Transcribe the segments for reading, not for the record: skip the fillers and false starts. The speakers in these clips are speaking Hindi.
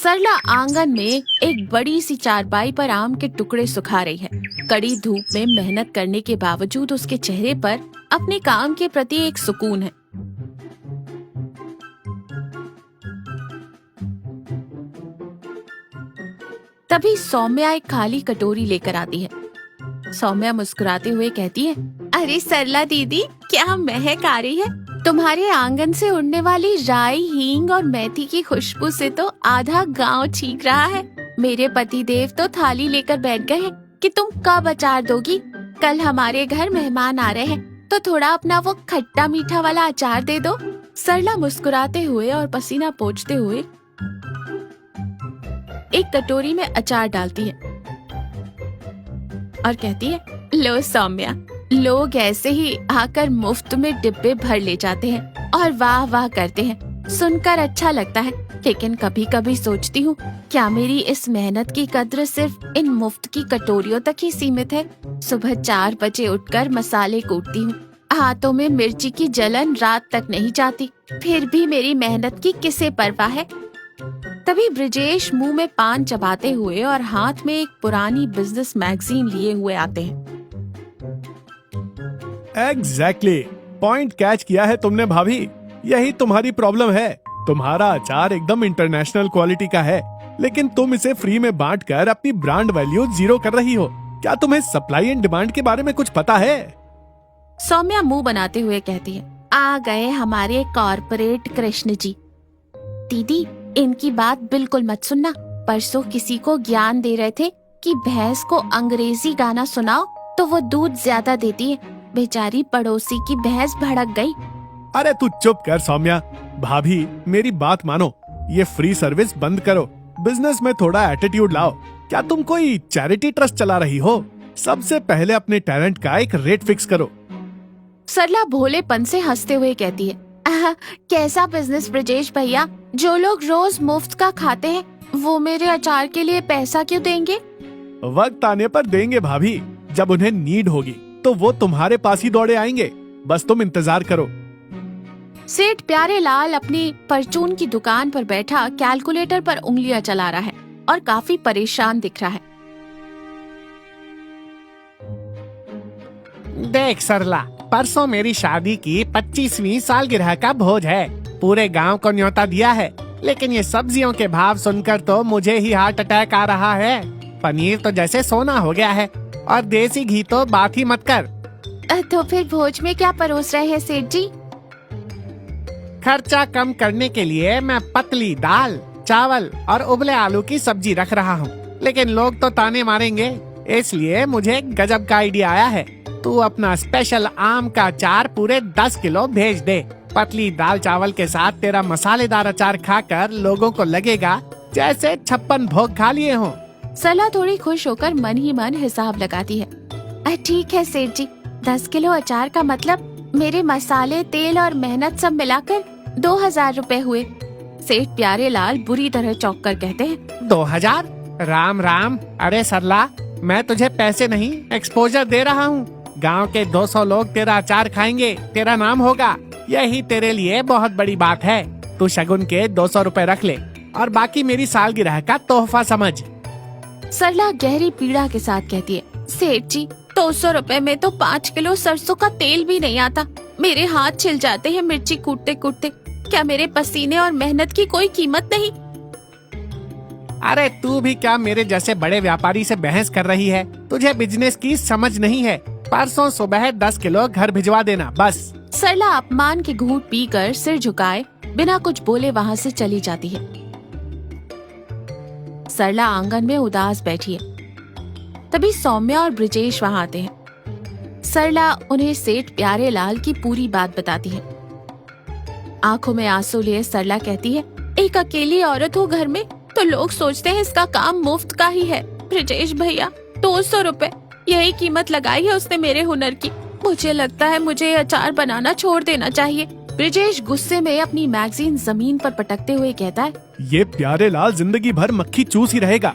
सरला आंगन में एक बड़ी सी चारपाई पर आम के टुकड़े सुखा रही है। कड़ी धूप में मेहनत करने के बावजूद उसके चेहरे पर अपने काम के प्रति एक सुकून है। तभी सौम्या एक खाली कटोरी लेकर आती है। सौम्या मुस्कुराते हुए कहती है, अरे सरला दीदी, क्या महक आ रही है। तुम्हारे आंगन से उड़ने वाली राई, हींग और मेथी की खुशबू से तो आधा गांव चीख रहा है। मेरे पति देव तो थाली लेकर बैठ गए हैं कि तुम कब अचार दोगी। कल हमारे घर मेहमान आ रहे हैं, तो थोड़ा अपना वो खट्टा मीठा वाला अचार दे दो। सरला मुस्कुराते हुए और पसीना पोंछते हुए एक कटोरी में अचार डालती है और कहती है, लो सौम्या। लोग ऐसे ही आकर मुफ्त में डिब्बे भर ले जाते हैं और वाह वाह करते हैं। सुनकर अच्छा लगता है, लेकिन कभी कभी सोचती हूँ, क्या मेरी इस मेहनत की कद्र सिर्फ इन मुफ्त की कटोरियों तक ही सीमित है। सुबह 4 बजे उठकर मसाले कूटती हूँ, हाथों में मिर्ची की जलन रात तक नहीं जाती, फिर भी मेरी मेहनत की किसे परवाह है। तभी ब्रिजेश मुंह में पान चबाते हुए और हाथ में एक पुरानी बिजनेस मैगजीन लिए हुए आते हैं। एग्जैक्टली, पॉइंट कैच किया है तुमने भाभी। यही तुम्हारी प्रॉब्लम है। तुम्हारा अचार एकदम इंटरनेशनल क्वालिटी का है, लेकिन तुम इसे फ्री में बांट कर अपनी ब्रांड वैल्यू जीरो कर रही हो। क्या तुम्हें सप्लाई एंड डिमांड के बारे में कुछ पता है? सौम्या मुंह बनाते हुए कहती है, आ गए हमारे कॉर्पोरेट कृष्ण जी। दीदी, इनकी बात बिल्कुल मत सुनना। परसों किसी को ज्ञान दे रहे थे कि भैंस को अंग्रेजी गाना सुनाओ तो वो दूध ज्यादा देती है। बेचारी पड़ोसी की भैंस भड़क गई। अरे तू चुप कर सौम्या। भाभी, मेरी बात मानो, ये फ्री सर्विस बंद करो। बिजनेस में थोड़ा एटीट्यूड लाओ। क्या तुम कोई चैरिटी ट्रस्ट चला रही हो? सबसे पहले अपने टैलेंट का एक रेट फिक्स करो। सरला भोलेपन से हंसते हुए कहती है, कैसा बिजनेस ब्रिजेश भैया? जो लोग रोज मुफ्त का खाते हैं, वो मेरे अचार के लिए पैसा क्यों देंगे? वक्त आने पर देंगे भाभी। जब उन्हें नीड होगी तो वो तुम्हारे पास ही दौड़े आएंगे। बस तुम इंतजार करो। सेठ प्यारे लाल अपनी परचून की दुकान पर बैठा कैलकुलेटर पर उंगलियां चला रहा है और काफी परेशान दिख रहा है। देख सरला, परसों मेरी शादी की 25वीं सालगिरह का भोज है। पूरे गांव को न्योता दिया है, लेकिन ये सब्जियों के भाव सुनकर तो मुझे ही हार्ट अटैक आ रहा है। पनीर तो जैसे सोना हो गया है और देसी घी तो बात ही मत कर। तो फिर भोज में क्या परोस रहे हैं सेठ जी? खर्चा कम करने के लिए मैं पतली दाल, चावल और उबले आलू की सब्जी रख रहा हूँ, लेकिन लोग तो ताने मारेंगे। इसलिए मुझे एक गजब का आइडिया आया है। तू अपना स्पेशल आम का अचार पूरे 10 किलो भेज दे। पतली दाल चावल के साथ तेरा मसालेदार अचार खाकर लोगों को लगेगा जैसे 56 भोग खा लिए हों। सरला थोड़ी खुश होकर मन ही मन हिसाब लगाती है। ठीक है सेठ जी, 10 किलो अचार का मतलब मेरे मसाले, तेल और मेहनत सब मिलाकर 2000 रुपए हुए। सेठ प्यारे लाल बुरी तरह चौंक कर कहते हैं, 2000? राम राम। अरे सरला, मैं तुझे पैसे नहीं, एक्सपोजर दे रहा हूँ। गांव के 200 लोग तेरा अचार खाएंगे, तेरा नाम होगा। यही तेरे लिए बहुत बड़ी बात है। तू शगुन के 200 रुपए रख ले और बाकी मेरी सालगिरह का तोहफा समझ। सरला गहरी पीड़ा के साथ कहती है, सेठ जी, 200 रुपए में तो 5 किलो सरसों का तेल भी नहीं आता। मेरे हाथ छिल जाते हैं मिर्ची कूटते कूटते। क्या मेरे पसीने और मेहनत की कोई कीमत नहीं? अरे तू भी क्या मेरे जैसे बड़े व्यापारी से बहस कर रही है? तुझे बिजनेस की समझ नहीं है। परसों सुबह 10 किलो घर भिजवा देना, बस। सरला अपमान के घूंट पीकर सिर झुकाए बिना कुछ बोले वहाँ से चली जाती है। सरला आंगन में उदास बैठी है। तभी सौम्या और ब्रिजेश वहाँ आते हैं। सरला उन्हें सेठ प्यारे लाल की पूरी बात बताती है। आंखों में आंसू लिए सरला कहती है, एक अकेली औरत हो घर में तो लोग सोचते हैं इसका काम मुफ्त का ही है। ब्रिजेश भैया, 200 रुपए, यही कीमत लगाई है उसने मेरे हुनर की। मुझे लगता है मुझे अचार बनाना छोड़ देना चाहिए। ब्रिजेश गुस्से में अपनी मैगजीन जमीन पर पटकते हुए कहता है, ये प्यारे लाल जिंदगी भर मक्खी चूस ही रहेगा।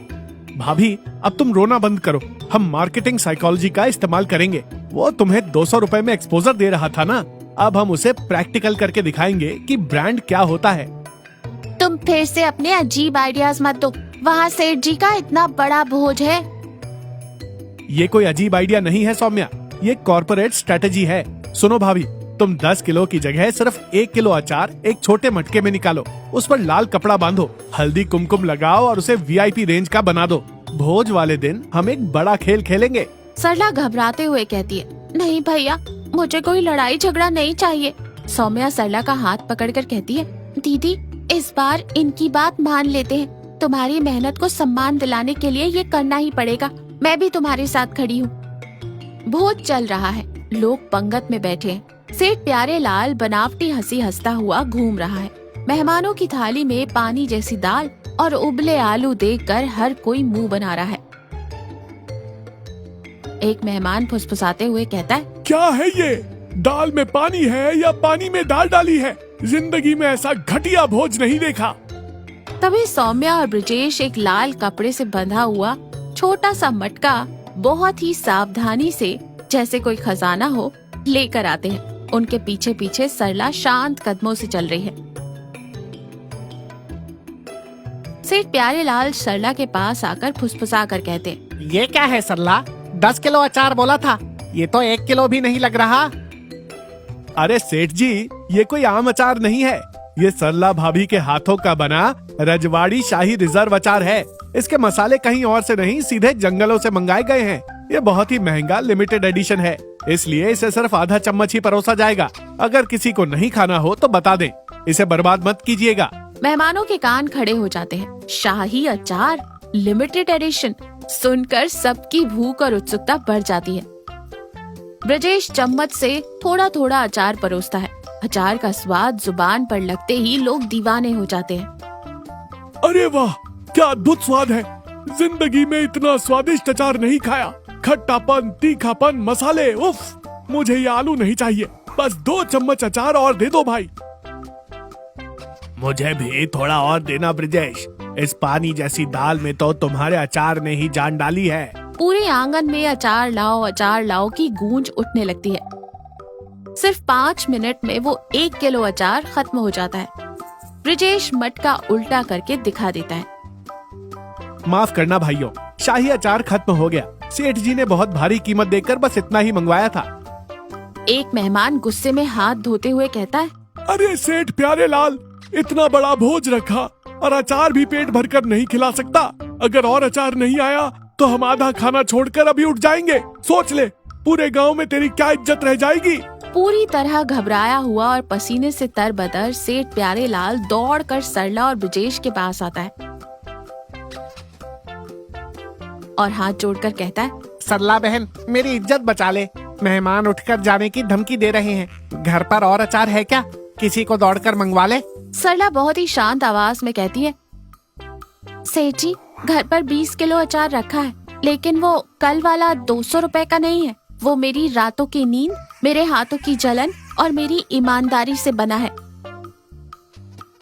भाभी, अब तुम रोना बंद करो। हम मार्केटिंग साइकोलॉजी का इस्तेमाल करेंगे। वो तुम्हें 200 रुपए में एक्सपोजर दे रहा था ना, अब हम उसे प्रैक्टिकल करके दिखाएंगे कि ब्रांड क्या होता है। तुम फिर से अपने अजीब आइडियाज मत दो। वहाँ सेठ जी का इतना बड़ा भोज है। ये कोई अजीब आइडिया नहीं है सौम्या, ये कॉर्पोरेट स्ट्रेटेजी है। सुनो भाभी, तुम 10 किलो की जगह सिर्फ 1 किलो अचार एक छोटे मटके में निकालो, उस पर लाल कपड़ा बांधो, हल्दी कुमकुम लगाओ और उसे वीआईपी रेंज का बना दो। भोज वाले दिन हम एक बड़ा खेल खेलेंगे। सरला घबराते हुए कहती है, नहीं भैया, मुझे कोई लड़ाई झगड़ा नहीं चाहिए। सौम्या सरला का हाथ पकड़कर कहती है, दीदी इस बार इनकी बात मान लेते हैं। तुम्हारी मेहनत को सम्मान दिलाने के लिए ये करना ही पड़ेगा। मैं भी तुम्हारे साथ खड़ी हूँ। भोज चल रहा है, लोग पंगत में बैठे हैं। सेठ प्यारे लाल बनावटी हंसी हंसता हुआ घूम रहा है। मेहमानों की थाली में पानी जैसी दाल और उबले आलू देखकर हर कोई मुंह बना रहा है। एक मेहमान फुसफुसाते हुए कहता है, क्या है ये? दाल में पानी है या पानी में दाल डाली है? जिंदगी में ऐसा घटिया भोज नहीं देखा। तभी सौम्या और ब्रजेश एक लाल कपड़े से बंधा हुआ छोटा सा मटका बहुत ही सावधानी से, जैसे कोई खजाना हो, लेकर आते हैं। उनके पीछे पीछे सरला शांत कदमों से चल रही है। सेठ प्यारे लाल सरला के पास आकर फुसफुसा कर कहते, ये क्या है सरला? 10 किलो अचार बोला था, ये तो 1 किलो भी नहीं लग रहा। अरे सेठ जी, ये कोई आम अचार नहीं है। ये सरला भाभी के हाथों का बना रजवाड़ी शाही रिजर्व अचार है। इसके मसाले कहीं और से नहीं, सीधे जंगलों से मंगाए गए हैं। ये बहुत ही महंगा लिमिटेड एडिशन है, इसलिए इसे सिर्फ आधा चम्मच ही परोसा जाएगा। अगर किसी को नहीं खाना हो तो बता दें, इसे बर्बाद मत कीजिएगा। मेहमानों के कान खड़े हो जाते हैं। शाही अचार लिमिटेड एडिशन सुनकर सबकी भूख और उत्सुकता बढ़ जाती है। ब्रजेश चम्मच से थोड़ा थोड़ा अचार परोसता है। अचार का स्वाद जुबान पर लगते ही लोग दीवाने हो जाते हैं। अरे वाह, क्या अद्भुत स्वाद है। जिंदगी में इतना स्वादिष्ट अचार नहीं खाया। खट्टापन, तीखापन, मसाले, उफ, मुझे ये आलू नहीं चाहिए। बस 2 चम्मच अचार और दे दो भाई। मुझे भी थोड़ा और देना ब्रजेश। इस पानी जैसी दाल में तो तुम्हारे अचार ने ही जान डाली है। पूरे आंगन में अचार लाओ की गूंज उठने लगती है। सिर्फ 5 मिनट में वो 1 किलो अचार खत्म हो जाता है। ब्रजेश मटका उल्टा करके दिखा देता है। माफ करना भाइयों, शाही अचार खत्म हो गया। सेठ जी ने बहुत भारी कीमत देकर बस इतना ही मंगवाया था। एक मेहमान गुस्से में हाथ धोते हुए कहता है, अरे सेठ प्यारे लाल, इतना बड़ा भोज रखा और अचार भी पेट भरकर नहीं खिला सकता। अगर और अचार नहीं आया तो हम आधा खाना छोड़कर अभी उठ जाएंगे। सोच ले, पूरे गांव में तेरी क्या इज्जत रह जाएगी। पूरी तरह घबराया हुआ और पसीने से तरबतर सेठ प्यारे लाल दौड़कर सरला और ब्रजेश के पास आता है और हाथ जोड़कर कहता है, सरला बहन, मेरी इज्जत बचा ले। मेहमान उठकर जाने की धमकी दे रहे हैं। घर पर और अचार है क्या? किसी को दौड़कर मंगवा ले। सरला बहुत ही शांत आवाज में कहती है, सेठ जी, घर पर 20 किलो अचार रखा है, लेकिन वो कल वाला 200 रुपए का नहीं है। वो मेरी रातों की नींद, मेरे हाथों की जलन और मेरी ईमानदारी से बना है।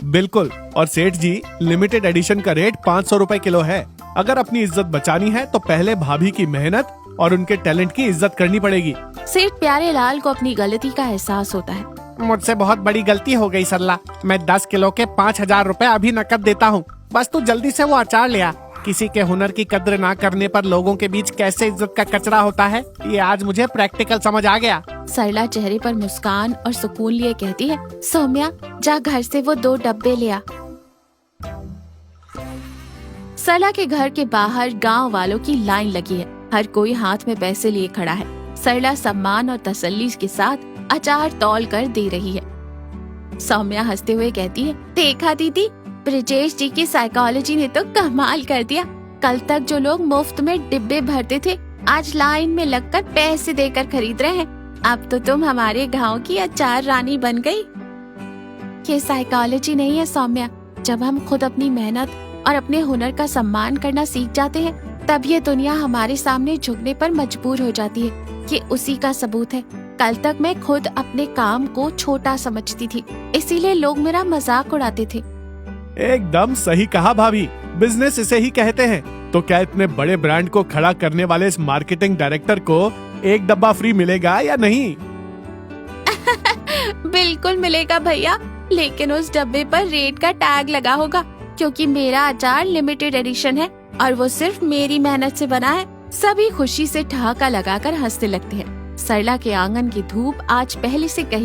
बिल्कुल, और सेठ जी, लिमिटेड एडिशन का रेट 500 रुपए किलो है। अगर अपनी इज्जत बचानी है तो पहले भाभी की मेहनत और उनके टैलेंट की इज्जत करनी पड़ेगी। सेठ प्यारे लाल को अपनी गलती का एहसास होता है। मुझसे बहुत बड़ी गलती हो गई सरला। मैं 10 किलो के 5000 रुपए अभी नकद देता हूँ। बस तू जल्दी से वो अचार ले आ। किसी के हुनर की कद्र ना करने पर लोगों के बीच कैसे इज्जत का कचरा होता है, ये आज मुझे प्रैक्टिकल समझ आ गया। सरला चेहरे पर मुस्कान और सुकून लिए कहती है, सौम्या, जा घर से वो 2 डब्बे ले आ। सरला के घर के बाहर गांव वालों की लाइन लगी है। हर कोई हाथ में पैसे लिए खड़ा है। सरला सम्मान और तसल्ली के साथ अचार तौल कर दे रही है। सौम्या हंसते हुए कहती है, देखा दीदी, ब्रजेश जी की साइकोलॉजी ने तो कमाल कर दिया। कल तक जो लोग मुफ्त में डिब्बे भरते थे, आज लाइन में लगकर पैसे देकर खरीद रहे हैं। अब तो तुम हमारे गांव की अचार रानी बन गई। ये साइकोलॉजी नहीं है सौम्या। जब हम खुद अपनी मेहनत और अपने हुनर का सम्मान करना सीख जाते हैं, तब ये दुनिया हमारे सामने झुकने पर मजबूर हो जाती है। ये उसी का सबूत है। कल तक मैं खुद अपने काम को छोटा समझती थी, इसीलिए लोग मेरा मजाक उड़ाते थे। एकदम सही कहा भाभी, बिजनेस इसे ही कहते हैं। तो क्या इतने बड़े ब्रांड को खड़ा करने वाले इस मार्केटिंग डायरेक्टर को 1 डब्बा फ्री मिलेगा या नहीं? बिल्कुल मिलेगा भैया। लेकिन उस डब्बे पर रेट का टैग लगा होगा, क्योंकि मेरा अचार लिमिटेड एडिशन है और वो सिर्फ मेरी मेहनत से बना है। सभी खुशी से ठहाका लगाकर हंसने लगते हैं। सरला के आंगन की धूप आज पहले से कहीं